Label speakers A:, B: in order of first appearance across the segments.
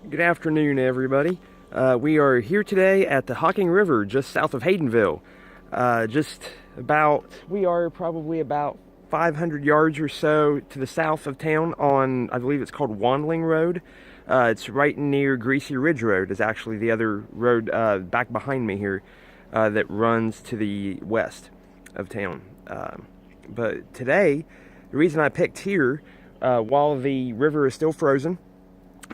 A: Good afternoon, everybody. We are here today at the Hocking River, just south of Haydenville. We are probably about 500 yards or so to the south of town on, I believe it's called Wandling Road. It's right near Greasy Ridge Road, is actually the other road back behind me here that runs to the west of town. But today, the reason I picked here, while the river is still frozen,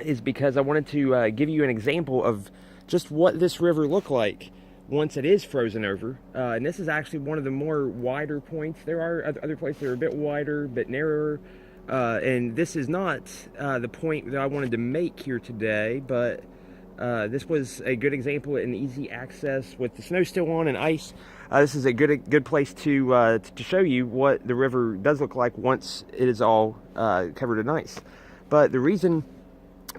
A: is because I wanted to give you an example of just what this river looked like once it is frozen over. And this is actually one of the more wider points. There are other places that are a bit wider, a bit narrower. And this is not the point that I wanted to make here today, but this was a good example and easy access with the snow still on and ice. This is a good place to show you what the river does look like once it is all covered in ice. But the reason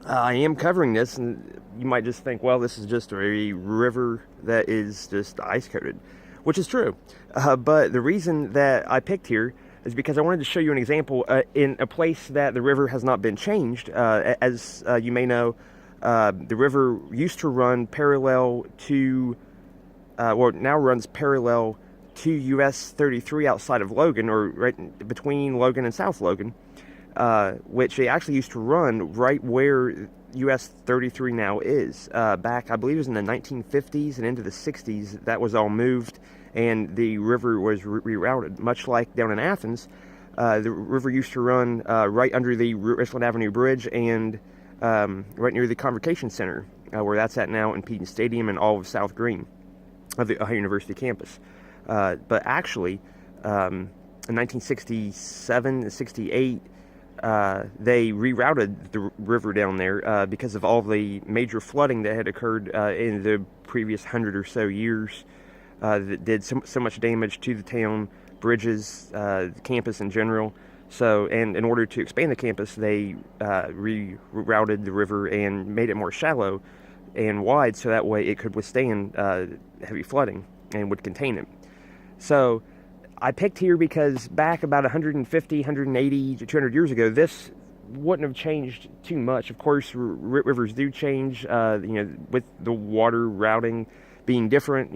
A: I am covering this, and you might just think, well, this is just a river that is just ice coated, which is true. But the reason that I picked here is because I wanted to show you an example in a place that the river has not been changed. As you may know, the river used to run parallel to, now runs parallel to US 33 outside of Logan, or right between Logan and South Logan. Which they actually used to run right where US 33 now is. Back, I believe it was in the 1950s and into the 60s, that was all moved and the river was rerouted. Much like down in Athens, the river used to run right under the Richland Avenue Bridge and right near the Convocation Center, where that's at now, in Peden Stadium and all of South Green of the Ohio University campus. But actually, in 1967 and 68, they rerouted the river down there because of all the major flooding that had occurred in the previous 100 or so years that did so much damage to the town, bridges, the campus in general. So, and in order to expand the campus, they rerouted the river and made it more shallow and wide, so that way it could withstand heavy flooding and would contain it. So I picked here because back about 150, 180 to 200 years ago, this wouldn't have changed too much. Of course, rivers do change, with the water routing being different,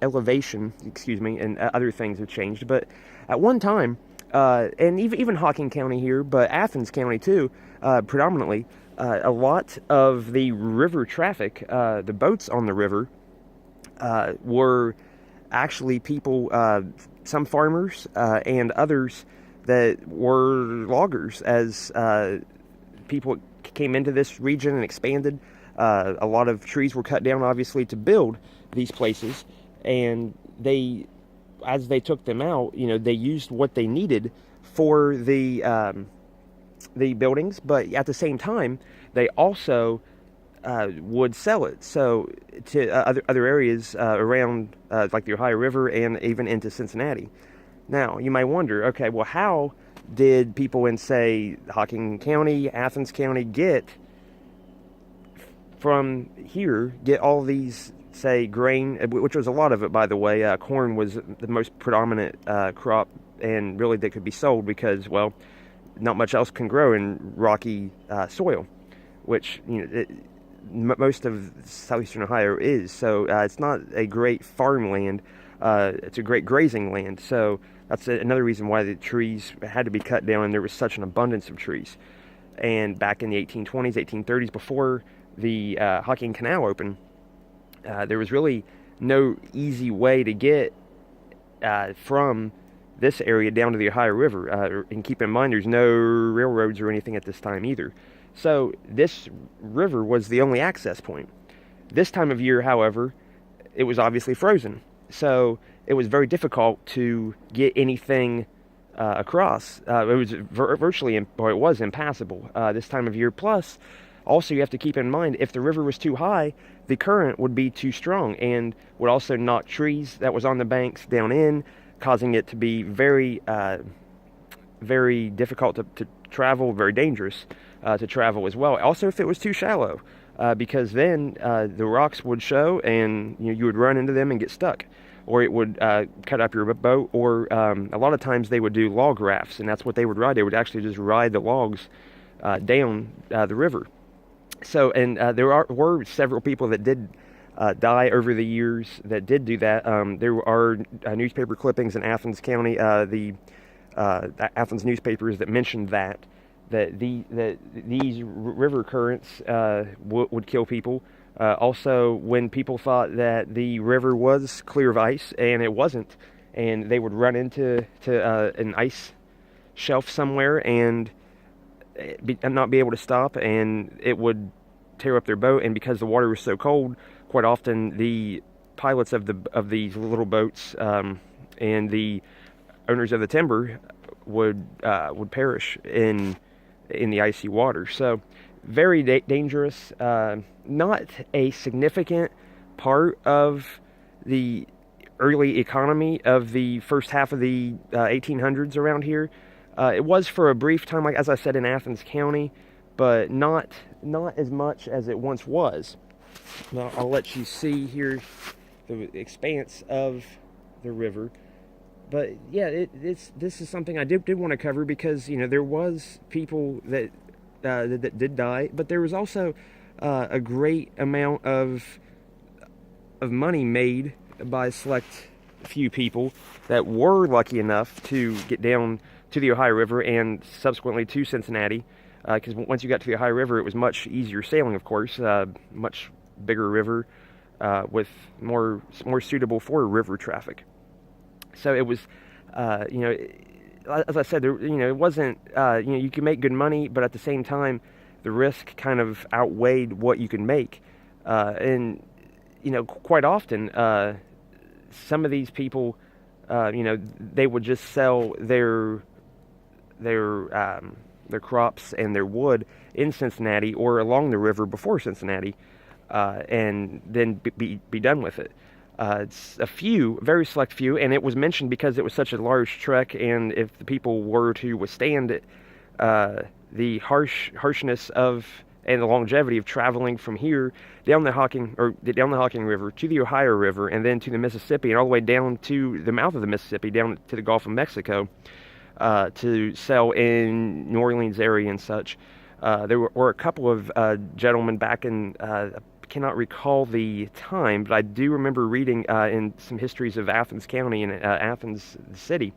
A: elevation, and other things have changed. But at one time, and even Hocking County here, but Athens County too, predominantly, a lot of the river traffic, the boats on the river, were actually people, some farmers and others that were loggers. As people came into this region and expanded, a lot of trees were cut down, obviously, to build these places, and as they took them out, they used what they needed for the buildings, but at the same time, they also would sell it to other areas around, like the Ohio River and even into Cincinnati. Now, you might wonder, okay, well, how did people in, say, Hocking County, Athens County get all these, say, grain, which was a lot of it, by the way. Corn was the most predominant crop, and really that could be sold because, well, not much else can grow in rocky soil, which, most of southeastern Ohio is. So it's not a great farmland. It's a great grazing land. So that's another reason why the trees had to be cut down, and there was such an abundance of trees. And back in the 1820s, 1830s, before the Hocking Canal opened, there was really no easy way to get from this area down to the Ohio River. And keep in mind, there's no railroads or anything at this time either. So this river was the only access point. This time of year, however, it was obviously frozen. So it was very difficult to get anything across. It was it was impassable this time of year. Plus, also you have to keep in mind, if the river was too high, the current would be too strong and would also knock trees that was on the banks down in, causing it to be very, very difficult to travel, very dangerous to travel as well. Also, if it was too shallow, because then the rocks would show and you would run into them and get stuck, or it would cut up your boat, or a lot of times they would do log rafts, and that's what they would ride. They would actually just ride the logs down the river. So, and were several people that did die over the years that did do that. There are newspaper clippings in Athens County, the Athens newspapers that mentioned that these river currents would kill people. Also, when people thought that the river was clear of ice and it wasn't, and they would run into an ice shelf somewhere and not be able to stop, and it would tear up their boat. And because the water was so cold, quite often the pilots of these little boats and the owners of the timber would perish in the icy water. So very dangerous. Not a significant part of the early economy of the first half of the 1800s around here. It was for a brief time, like as I said, in Athens County, but not as much as it once was. Now I'll let you see here the expanse of the river. But yeah, this is something I did want to cover because there was people that did die, but there was also a great amount of money made by a select few people that were lucky enough to get down to the Ohio River and subsequently to Cincinnati. Because once you got to the Ohio River, it was much easier sailing, of course, much bigger river with more suitable for river traffic. So it was, as I said, it wasn't, you could make good money, but at the same time, the risk kind of outweighed what you could make. And, quite often, some of these people, they would just sell their crops and their wood in Cincinnati or along the river before Cincinnati, and then be done with it. It's a few, very select few, and it was mentioned because it was such a large trek, and if the people were to withstand it, the harshness of and the longevity of traveling from here down the Hocking River to the Ohio River and then to the Mississippi and all the way down to the mouth of the Mississippi, down to the Gulf of Mexico, to sell in New Orleans area and such. There were a couple of gentlemen back in, I cannot recall the time, but I do remember reading in some histories of Athens County and Athens city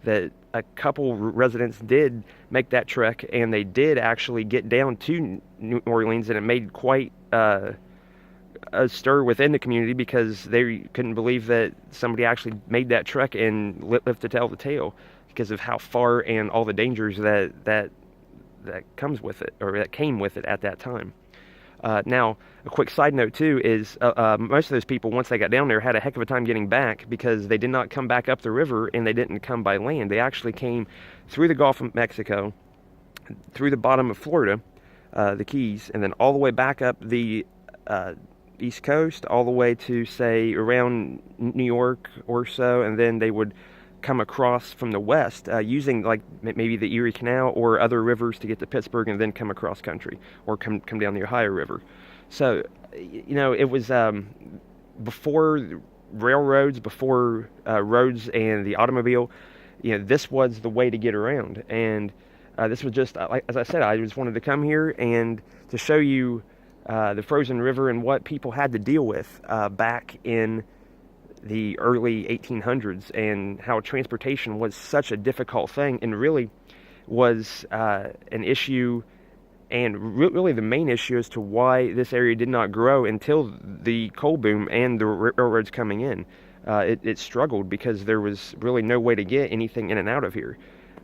A: that a couple residents did make that trek, and they did actually get down to New Orleans, and it made quite a stir within the community because they couldn't believe that somebody actually made that trek and lived to tell the tale because of how far and all the dangers that comes with it, or that came with it at that time. Now, a quick side note too is most of those people, once they got down there, had a heck of a time getting back because they did not come back up the river and they didn't come by land. They actually came through the Gulf of Mexico, through the bottom of Florida, the Keys, and then all the way back up the East Coast, all the way to, say, around New York or so, and then they would come across from the west using like maybe the Erie Canal or other rivers to get to Pittsburgh and then come across country or come down the Ohio River. So, it was before railroads, before roads and the automobile, this was the way to get around. And this was just, as I said, I just wanted to come here and to show you the frozen river and what people had to deal with back in the early 1800s and how transportation was such a difficult thing and really was an issue and really the main issue as to why this area did not grow until the coal boom and the railroads coming in. It struggled because there was really no way to get anything in and out of here.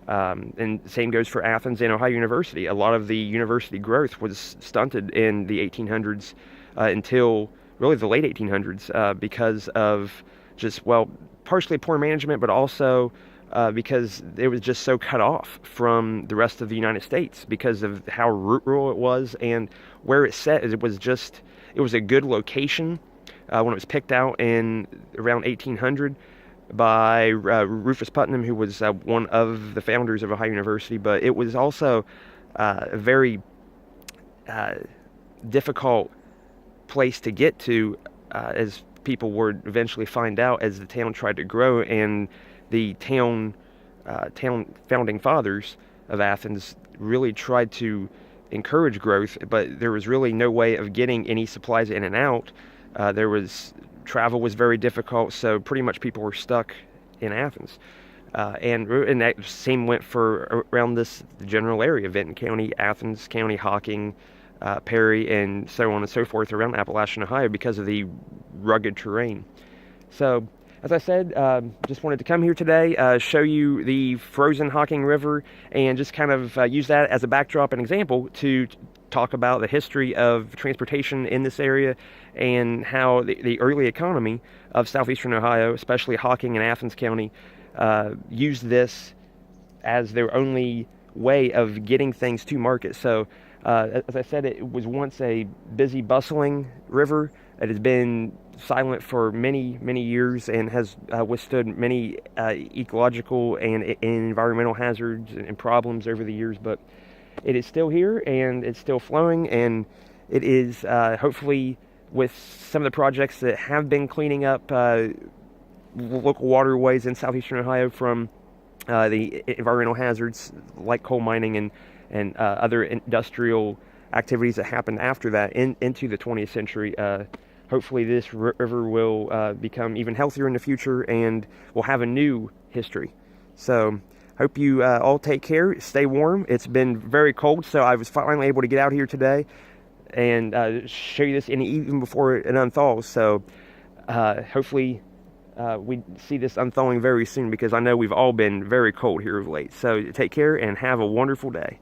A: And same goes for Athens and Ohio University. A lot of the university growth was stunted in the 1800s until really the late 1800s because of just, well, partially poor management, but also because it was just so cut off from the rest of the United States because of how rural it was and where it set. It was a good location when it was picked out in around 1800 by Rufus Putnam, who was one of the founders of Ohio University, but it was also a very difficult place to get to as people would eventually find out as the town tried to grow, and the town founding fathers of Athens really tried to encourage growth, but there was really no way of getting any supplies in and out. Travel was very difficult, so pretty much people were stuck in Athens. And that same went for around the general area, Benton County, Athens County, Hocking, Perry, and so on and so forth around Appalachian, Ohio, because of the rugged terrain. So, as I said, just wanted to come here today, show you the frozen Hocking River, and just kind of use that as a backdrop and example to talk about the history of transportation in this area and how the early economy of southeastern Ohio, especially Hocking and Athens County, used this as their only way of getting things to market. So, as I said, it was once a busy, bustling river. It has been silent for many, many years and has withstood many ecological and environmental hazards and problems over the years, but it is still here and it's still flowing, and it is hopefully, with some of the projects that have been cleaning up local waterways in southeastern Ohio from the environmental hazards like coal mining and other industrial activities that happened after that into the 20th century. Hopefully this river will become even healthier in the future and will have a new history. So hope you all take care, stay warm. It's been very cold, so I was finally able to get out here today and show you this even before it unthaws. So hopefully we see this unthawing very soon, because I know we've all been very cold here of late. So take care and have a wonderful day.